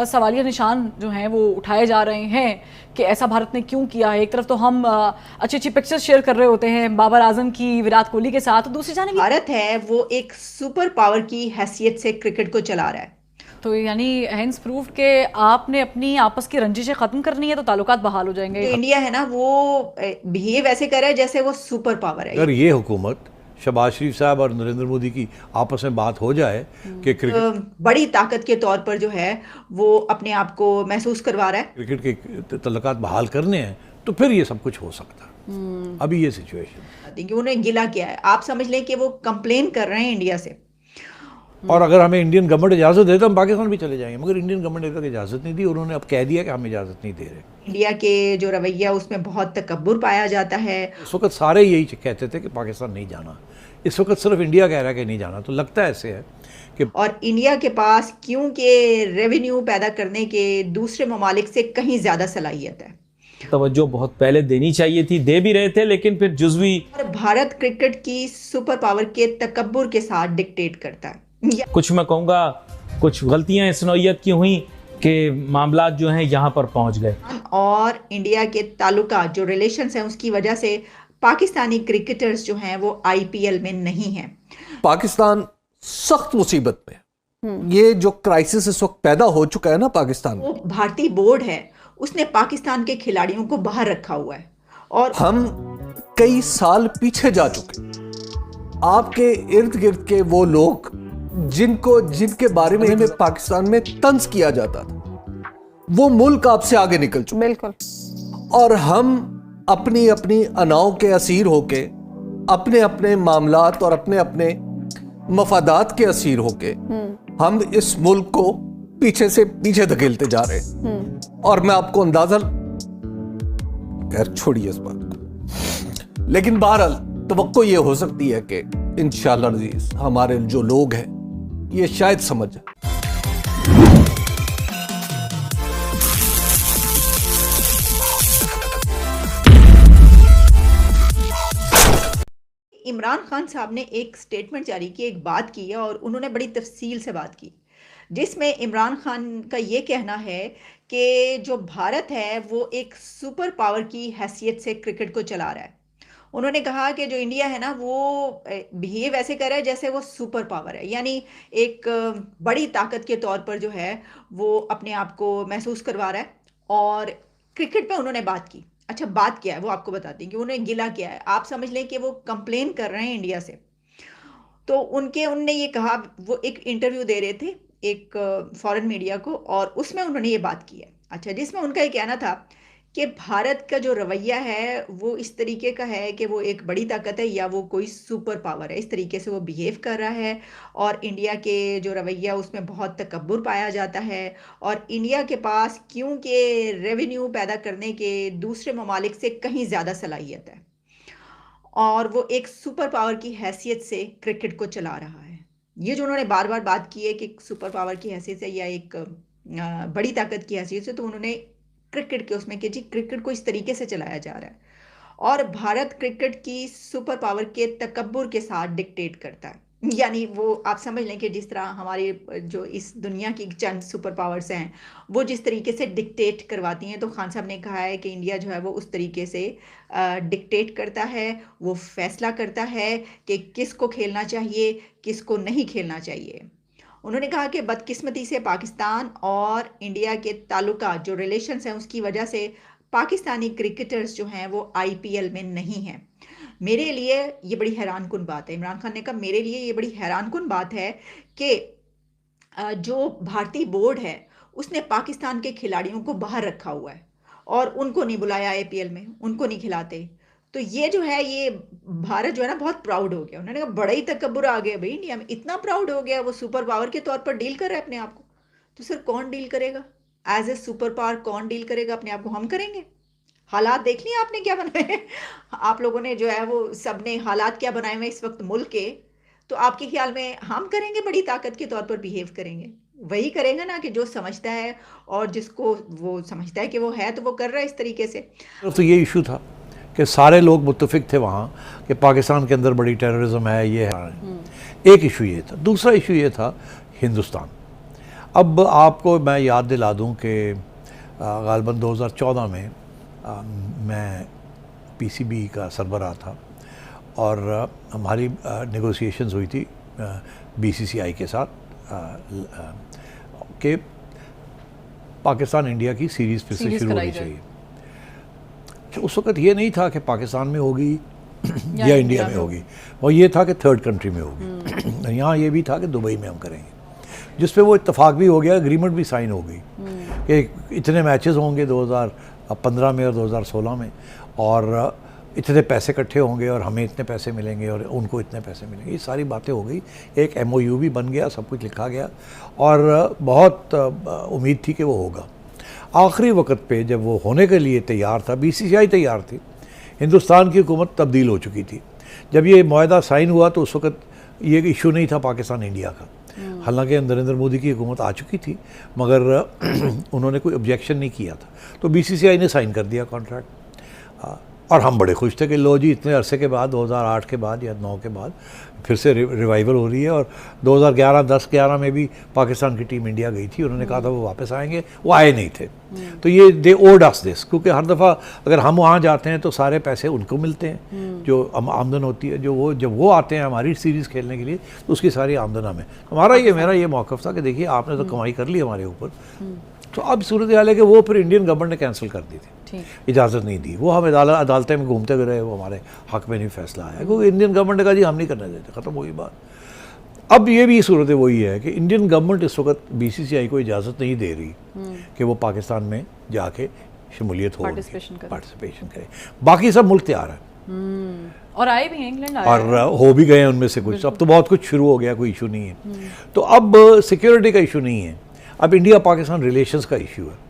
سوالیہ نشان جو ہیں وہ اٹھائے جا رہے ہیں کہ ایسا بھارت نے کیوں کیا ہے. ایک طرف تو ہم اچھی اچھی پکچر شیئر کر رہے ہوتے ہیں بابر اعظم کی, وراٹ کوہلی کے ساتھ, دوسری جانب بھارت ہے وہ ایک سپر پاور کی حیثیت سے کرکٹ کو چلا رہا ہے. تو یعنی ہینس پروفڈ کہ آپ نے اپنی آپس کی رنجشیں ختم کرنی ہے تو تعلقات بحال ہو جائیں گے. جو انڈیا ہے نا وہ بہیو ایسے کر رہا ہے جیسے وہ سپر پاور ہے. اگر یہ حکومت شہباز شریف صاحب اور نریندر مودی کی آپس میں بات ہو جائے کہ کرکٹ بڑی طاقت کے طور پر جو ہے وہ اپنے آپ کو محسوس کروا رہا ہے, کرکٹ کے تعلقات بحال کرنے ہیں, تو پھر یہ سب کچھ ہو سکتا ہے. ابھی یہ سچویشن کہ انہیں گلا کیا ہے. آپ سمجھ لیں کہ وہ کمپلین کر رہے ہیں انڈیا سے, اور اگر ہمیں انڈین گورنمنٹ اجازت دے تو ہم پاکستان بھی چلے جائیں گے, مگر انڈین گورنمنٹ نے تک اجازت نہیں دی, انہوں نے اب کہہ دیا کہ ہم اجازت نہیں دے رہے. انڈیا کے جو رویہ اس میں بہت تکبر پایا جاتا ہے. اس وقت سارے یہی کہتے تھے کہ پاکستان نہیں جانا, اس وقت صرف انڈیا کہہ رہا ہے کہ نہیں جانا. تو لگتا ہے ایسے ہے کہ اور انڈیا کے پاس کیونکہ ریونیو پیدا کرنے کے دوسرے ممالک سے کہیں زیادہ صلاحیت ہے. توجہ بہت پہلے دینی چاہیے تھی, دے بھی رہے تھے, لیکن پھر جزوی اور بھارت کرکٹ کی سپر پاور کے تکبر کے ساتھ ڈکٹیٹ کرتا ہے. کچھ میں کہوں گا کچھ غلطیاں اس نوعیت کی ہوئیں کہ معاملات جو ہیں یہاں پر پہنچ گئے. اور انڈیا کے تعلقات جو ریلیشنز ہیں اس کی وجہ سے پاکستانی کرکٹرز جو ہیں وہ آئی پی ایل میں نہیں ہیں. پاکستان سخت مصیبت میں, یہ جو کرائسس اس وقت پیدا ہو چکا ہے نا پاکستان میں, وہ بھارتی بورڈ ہے, اس نے پاکستان کے کھلاڑیوں کو باہر رکھا ہوا ہے. اور ہم کئی سال پیچھے جا چکے. آپ کے ارد گرد کے وہ لوگ جن کے بارے میں ہمیں پاکستان میں طنز کیا جاتا تھا, وہ ملک آپ سے آگے نکل چکے. بالکل. اور ہم اپنی اناؤں کے اسیر ہو کے, اپنے معاملات اور اپنے مفادات کے اسیر ہو کے ہم اس ملک کو پیچھے دھکیلتے جا رہے ہیں. اور میں آپ کو اندازہ, خیر چھوڑیے اس بات کو, لیکن بہرحال توقع یہ ہو سکتی ہے کہ انشاءاللہ عزیز ہمارے جو لوگ ہیں یہ شاید سمجھ جائیں. عمران خان صاحب نے ایک سٹیٹمنٹ جاری کی, ایک بات کی ہے, اور انہوں نے بڑی تفصیل سے بات کی, جس میں عمران خان کا یہ کہنا ہے کہ جو بھارت ہے وہ ایک سپر پاور کی حیثیت سے کرکٹ کو چلا رہا ہے. انہوں نے کہا کہ جو انڈیا ہے نا وہ بہیو ایسے کر رہا ہے جیسے وہ سپر پاور ہے, یعنی ایک بڑی طاقت کے طور پر جو ہے وہ اپنے آپ کو محسوس کروا رہا ہے. اور کرکٹ پہ انہوں نے بات کی. اچھا بات کیا ہے وہ آپ کو بتاتی ہیں کہ انہوں نے گلا کیا ہے. آپ سمجھ لیں کہ وہ کمپلین کر رہے ہیں انڈیا سے. تو انہوں نے یہ کہا, وہ ایک انٹرویو دے رہے تھے ایک فورن میڈیا کو, اور اس میں انہوں نے یہ بات کی ہے. اچھا, جس میں ان کا یہ کہنا تھا کہ بھارت کا جو رویہ ہے وہ اس طریقے کا ہے کہ وہ ایک بڑی طاقت ہے یا وہ کوئی سپر پاور ہے, اس طریقے سے وہ بیہیو کر رہا ہے. اور انڈیا کے جو رویہ اس میں بہت تکبر پایا جاتا ہے, اور انڈیا کے پاس کیونکہ ریونیو پیدا کرنے کے دوسرے ممالک سے کہیں زیادہ صلاحیت ہے, اور وہ ایک سپر پاور کی حیثیت سے کرکٹ کو چلا رہا ہے. یہ جو انہوں نے بار بار بات کی ہے کہ سپر پاور کی حیثیت سے یا ایک بڑی طاقت کی حیثیت سے, تو انہوں نے کرکٹ کے اس میں کہ جی کرکٹ کو اس طریقے سے چلایا جا رہا ہے, اور بھارت کرکٹ کی سپر پاور کے تکبر کے ساتھ ڈکٹیٹ کرتا ہے. یعنی وہ آپ سمجھ لیں کہ جس طرح ہمارے جو اس دنیا کی چند سپر پاورز ہیں وہ جس طریقے سے ڈکٹیٹ کرواتی ہیں, تو خان صاحب نے کہا ہے کہ انڈیا جو ہے وہ اس طریقے سے ڈکٹیٹ کرتا ہے, وہ فیصلہ کرتا ہے کہ کس کو کھیلنا چاہیے کس کو نہیں کھیلنا چاہیے. انہوں نے کہا کہ بدقسمتی سے پاکستان اور انڈیا کے تعلقات جو ریلیشنز ہیں اس کی وجہ سے پاکستانی کرکٹرز جو ہیں وہ آئی پی ایل میں نہیں ہیں. میرے لیے یہ بڑی حیران کن بات ہے. عمران خان نے کہا میرے لیے یہ بڑی حیران کن بات ہے کہ جو بھارتی بورڈ ہے اس نے پاکستان کے کھلاڑیوں کو باہر رکھا ہوا ہے اور ان کو نہیں بلایا آئی پی ایل میں, ان کو نہیں کھلاتے. تو یہ جو ہے یہ بھارت جو ہے نا بہت پراؤڈ ہو گیا. انہوں نے کہا بڑا ہی تکبر آ گیا بھائی انڈیا میں, اتنا پراؤڈ ہو گیا, وہ سپر پاور کے طور پر ڈیل کر رہا ہے اپنے آپ کو. تو سر کون ڈیل کرے گا ایز اے سپر پاور, کون ڈیل کرے گا اپنے آپ کو؟ ہم کریں گے. حالات دیکھ لیے آپ نے کیا بنائے ہیں, آپ لوگوں نے جو ہے وہ سب نے حالات کیا بنائے ہوئے اس وقت ملک کے. تو آپ کے خیال میں ہم کریں گے بڑی طاقت کے طور پر بیہیو کریں گے؟ وہی کرے گا نا کہ جو سمجھتا ہے اور جس کو وہ سمجھتا ہے کہ وہ ہے تو وہ کر رہا ہے اس طریقے سے. تو یہ ایشو تھا کہ سارے لوگ متفق تھے وہاں کہ پاکستان کے اندر بڑی ٹیررزم ہے, یہ ہے. ایک ایشو یہ تھا. دوسرا ایشو یہ تھا ہندوستان. اب آپ کو میں یاد دلا دوں کہ غالباً 2014 میں میں پی سی بی کا سربراہ تھا اور ہماری نیگوسیشنز ہوئی تھی بی سی سی آئی کے ساتھ کہ پاکستان انڈیا کی سیریز پھر سے شروع ہونی چاہیے. اس وقت یہ نہیں تھا کہ پاکستان میں ہوگی یا انڈیا میں ہوگی, وہ یہ تھا کہ تھرڈ کنٹری میں ہوگی. یہاں یہ بھی تھا کہ دبئی میں ہم کریں گے, جس پہ وہ اتفاق بھی ہو گیا, اگریمنٹ بھی سائن ہو گئی کہ اتنے میچز ہوں گے 2015 میں اور 2016 میں, اور اتنے پیسے اکٹھے ہوں گے اور ہمیں اتنے پیسے ملیں گے اور ان کو اتنے پیسے ملیں گے. یہ ساری باتیں ہو گئی, ایک ایم او یو بھی بن گیا, سب کچھ لکھا گیا اور بہت امید تھی کہ وہ ہوگا. آخری وقت پہ جب وہ ہونے کے لیے تیار تھا, بی سی سی آئی تیار تھی, ہندوستان کی حکومت تبدیل ہو چکی تھی. جب یہ معاہدہ سائن ہوا تو اس وقت یہ ایشو نہیں تھا پاکستان انڈیا کا, حالانکہ نریندر مودی کی حکومت آ چکی تھی مگر انہوں نے کوئی آبجیکشن نہیں کیا تھا. تو بی سی سی آئی نے سائن کر دیا کانٹریکٹ, اور ہم بڑے خوش تھے کہ لو جی اتنے عرصے کے بعد 2008 کے بعد یا 9 کے بعد پھر سے ریوائیول ہو رہی ہے. اور 2011 میں بھی پاکستان کی ٹیم انڈیا گئی تھی, انہوں نے کہا تھا وہ واپس آئیں گے, وہ آئے نہیں تھے. تو یہ دے اوڈ اس دس, کیونکہ ہر دفعہ اگر ہم وہاں جاتے ہیں تو سارے پیسے ان کو ملتے ہیں جو آمدن ہوتی ہے, جو وہ جب وہ آتے ہیں ہماری سیریز کھیلنے کے لیے تو اس کی ساری آمدن ہمیں. میرا یہ موقف تھا کہ دیکھیے آپ نے تو کمائی کر لی ہمارے اوپر. تو اب صورتحال ہے کہ وہ پھر انڈین گورنمنٹ نے کینسل کر دی تھی, اجازت نہیں دی. وہ ہم عدالتیں میں گھومتے رہے, وہ ہمارے حق میں نہیں فیصلہ آیا, کیونکہ انڈین گورنمنٹ نے کہا جی ہم نہیں کرنے دیتے, ختم ہوئی بات. اب یہ بھی صورت وہی ہے کہ انڈین گورنمنٹ اس وقت بی سی سی آئی کو اجازت نہیں دے رہی کہ وہ پاکستان میں جا کے شمولیت ہو, پارٹیسپیشن کرے. باقی سب ملک تیار ہے اور آئے بھی ہیں, انگلینڈ اور ہو بھی گئے ہیں ان میں سے کچھ. اب تو بہت کچھ شروع ہو گیا, کوئی ایشو نہیں ہے. تو اب سیکیورٹی کا ایشو نہیں ہے, اب انڈیا پاکستان ریلیشنز کا ایشو ہے.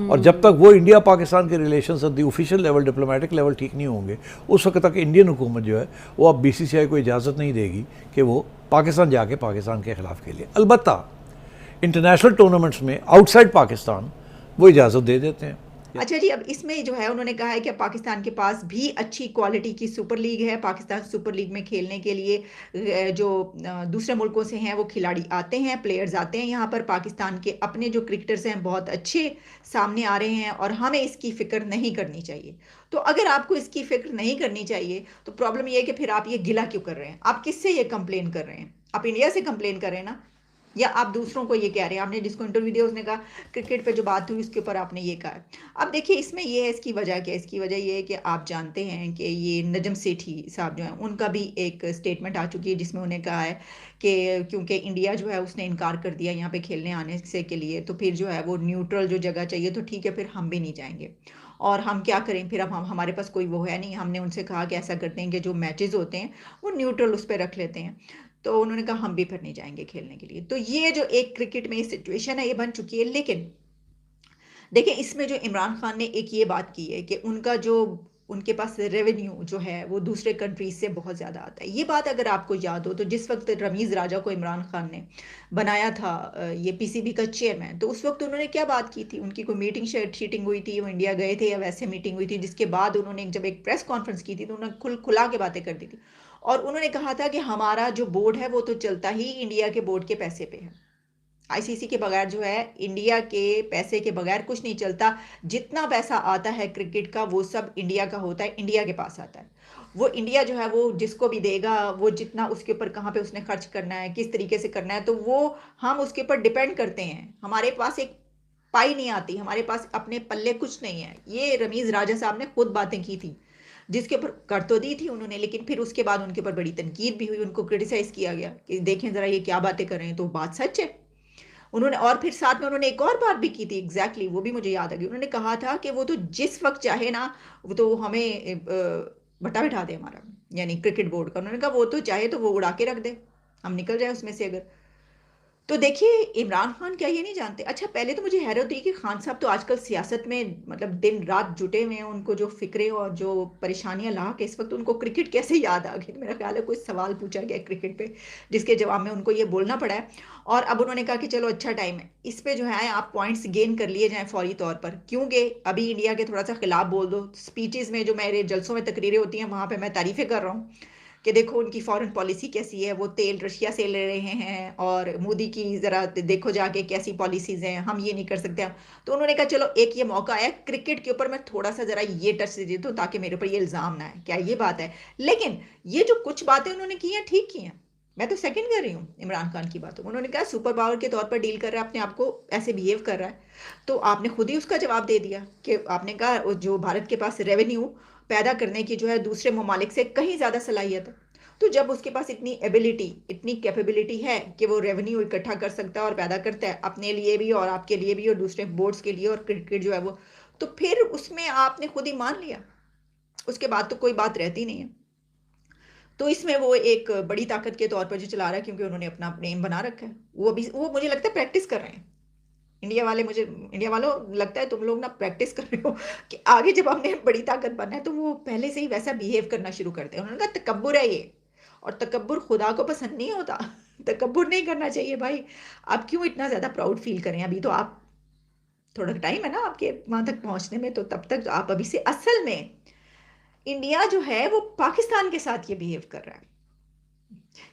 اور جب تک وہ انڈیا پاکستان کے ریلیشنز دی آفیشیل لیول, ڈپلومیٹک لیول ٹھیک نہیں ہوں گے, اس وقت تک انڈین حکومت جو ہے وہ اب بی سی سی آئی کو اجازت نہیں دے گی کہ وہ پاکستان جا کے پاکستان کے خلاف کھیلے. البتہ انٹرنیشنل ٹورنامنٹس میں آؤٹ سائڈ پاکستان وہ اجازت دے دیتے ہیں. اچھا جی, اب اس میں جو ہے انہوں نے کہا ہے کہ پاکستان کے پاس بھی اچھی کوالٹی کی سپر لیگ ہے. پاکستان سپر لیگ میں کھیلنے کے لیے جو دوسرے ملکوں سے ہیں وہ کھلاڑی آتے ہیں, پلیئرز آتے ہیں یہاں پر. پاکستان کے اپنے جو کرکٹرز ہیں بہت اچھے سامنے آ رہے ہیں اور ہمیں اس کی فکر نہیں کرنی چاہیے. تو اگر آپ کو اس کی فکر نہیں کرنی چاہیے تو پرابلم یہ ہے کہ پھر آپ یہ گلہ کیوں کر رہے ہیں؟ آپ کس سے یہ کمپلین کر رہے ہیں؟ آپ انڈیا سے کمپلین کر رہے ہیں نا, یا آپ دوسروں کو یہ کہہ رہے ہیں؟ آپ نے جس کو انٹرویو دیا اس نے کہا کرکٹ پہ جو بات ہوئی اس کے اوپر آپ نے یہ کہا. اب دیکھیے اس میں یہ ہے, اس کی وجہ کیا ہے؟ اس کی وجہ یہ ہے کہ آپ جانتے ہیں کہ یہ نجم سیٹھی صاحب جو ہیں ان کا بھی ایک سٹیٹمنٹ آ چکی ہے جس میں انہیں کہا ہے کہ کیونکہ انڈیا جو ہے اس نے انکار کر دیا یہاں پہ کھیلنے آنے سے کے لیے, تو پھر جو ہے وہ نیوٹرل جو جگہ چاہیے تو ٹھیک ہے, پھر ہم بھی نہیں جائیں گے. اور ہم کیا کریں پھر؟ اب ہمارے پاس کوئی وہ ہے نہیں. ہم نے ان سے کہا کہ ایسا کرتے ہیں کہ جو میچز ہوتے ہیں وہ نیوٹرل اس پہ رکھ لیتے ہیں. تو انہوں نے کہا ہم بھی پھر نہیں جائیں گے کھیلنے کے لیے. تو یہ جو ایک کرکٹ میں سچویشن ہے یہ بن چکی ہے. لیکن دیکھیں اس میں جو عمران خان نے ایک یہ بات کی ہے کہ ان کا جو ان کے پاس ریونیو جو ہے وہ دوسرے کنٹریز سے بہت زیادہ آتا ہے. یہ بات اگر آپ کو یاد ہو تو جس وقت رمیز راجہ کو عمران خان نے بنایا تھا یہ پی سی بی کا چیئرمین, تو اس وقت انہوں نے کیا بات کی تھی؟ ان کی کوئی میٹنگ شیٹنگ ہوئی تھی, وہ انڈیا گئے تھے یا ویسے میٹنگ ہوئی تھی, جس کے بعد انہوں نے جب ایک پریس کانفرنس کی تھی تو انہوں نے کھلا کے باتیں کر دی تھی. اور انہوں نے کہا تھا کہ ہمارا جو بورڈ ہے وہ تو چلتا ہی انڈیا کے بورڈ کے پیسے پہ ہے. آئی سی سی کے بغیر جو ہے انڈیا کے پیسے کے بغیر کچھ نہیں چلتا. جتنا پیسہ آتا ہے کرکٹ کا وہ سب انڈیا کا ہوتا ہے, انڈیا کے پاس آتا ہے. وہ انڈیا جو ہے وہ جس کو بھی دے گا, وہ جتنا اس کے اوپر کہاں پہ اس نے خرچ کرنا ہے, کس طریقے سے کرنا ہے, تو وہ ہم اس کے اوپر ڈیپینڈ کرتے ہیں. ہمارے پاس ایک پائی نہیں آتی, ہمارے پاس اپنے پلے کچھ نہیں ہے. یہ رمیز راجہ صاحب نے خود باتیں کی تھی جس کے اوپر کر تو دی تھی انہوں نے, لیکن پھر اس کے بعد ان کے اوپر بڑی تنقید بھی ہوئی, ان کو کرٹیسائز کیا گیا کہ دیکھیں ذرا یہ کیا باتیں کر رہے ہیں. تو بات سچ ہے انہوں نے. اور پھر ساتھ میں انہوں نے ایک اور بات بھی کی تھی, ایگزیکٹلی وہ بھی مجھے یاد آ گئی. انہوں نے کہا تھا کہ وہ تو جس وقت چاہے نا وہ تو ہمیں بٹا بٹھا دے ہمارا, یعنی کرکٹ بورڈ کا. انہوں نے کہا وہ تو چاہے تو وہ اڑا کے رکھ دے, ہم نکل جائیں اس میں سے اگر. تو دیکھیے عمران خان کیا یہ نہیں جانتے؟ اچھا پہلے تو مجھے حیرت ہوئی کہ خان صاحب تو آج کل سیاست میں مطلب دن رات جٹے ہوئے ہیں, ان کو جو فکریں اور جو پریشانیاں لاحق اس وقت ان کو کرکٹ کیسے یاد آ گئی؟ میرا خیال ہے کوئی سوال پوچھا گیا کرکٹ پہ جس کے جواب میں ان کو یہ بولنا پڑا ہے. اور اب انہوں نے کہا کہ چلو اچھا ٹائم ہے, اس پہ جو ہے آپ پوائنٹس گین کر لیے جائیں فوری طور پر, کیونکہ ابھی انڈیا کے تھوڑا سا خلاف بول دو. اسپیچز میں جو میرے جلسوں میں تقریریں ہوتی ہیں وہاں پہ میں تعریفیں کر رہا ہوں کہ دیکھو ان کی فارن پالیسی کیسی ہے, وہ تیل رشیا سے لے رہے ہیں, اور مودی کی ذرا دیکھو جا کے کیسی پالیسیز ہیں, ہم یہ نہیں کر سکتے. تو انہوں نے کہا چلو ایک یہ موقع آیا کرکٹ کے اوپر میں تھوڑا سا ذرا یہ ٹچ دے دوں تاکہ میرے اوپر یہ الزام نہ ہے. کیا یہ بات ہے؟ لیکن یہ جو کچھ باتیں انہوں نے کی ہیں ٹھیک کی ہیں, میں تو سیکنڈ کر رہی ہوں عمران خان کی باتوں. انہوں نے کہا سپر پاور کے طور پر ڈیل کر رہا ہے, اپنے آپ کو ایسے بیہیو کر رہا ہے, تو آپ نے خود ہی اس کا جواب دے دیا کہ آپ نے کہا جو بھارت کے پاس ریونیو پیدا کرنے کی جو ہے دوسرے ممالک سے کہیں زیادہ صلاحیت ہے, تو جب اس کے پاس اتنی ایبلٹی اتنی کیپیبلٹی ہے کہ وہ ریونیو اکٹھا کر سکتا ہے اور پیدا کرتا ہے اپنے لیے بھی اور آپ کے لیے بھی اور دوسرے بورڈز کے لیے اور کرکٹ جو ہے وہ, تو پھر اس میں آپ نے خود ہی مان لیا, اس کے بعد تو کوئی بات رہتی نہیں ہے. تو اس میں وہ ایک بڑی طاقت کے طور پر جو چلا رہا ہے, کیونکہ انہوں نے اپنا نیم بنا رکھا ہے, وہ مجھے لگتا ہے پریکٹس کر رہے ہیں انڈیا والوں لگتا ہے تم لوگ نا پریکٹس کر رہے ہو کہ آگے جب ہم نے بڑی طاقت بننا ہے تو وہ پہلے سے ہی ویسا بیہیو کرنا شروع کرتے ہیں. انہوں نے کہا تکبر ہے یہ, اور تکبر خدا کو پسند نہیں ہوتا, تکبر نہیں کرنا چاہیے بھائی. آپ کیوں اتنا زیادہ پراؤڈ فیل کریں؟ ابھی تو آپ تھوڑا ٹائم ہے نا آپ کے وہاں تک پہنچنے میں, تو تب تک آپ ابھی سے. اصل میں انڈیا جو ہے وہ پاکستان کے ساتھ یہ بیہیو کر رہا ہے,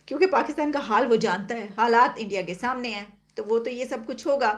کیونکہ پاکستان کا حال وہ جانتا ہے, حالات انڈیا کے سامنے ہیں, تو وہ تو یہ سب کچھ ہوگا.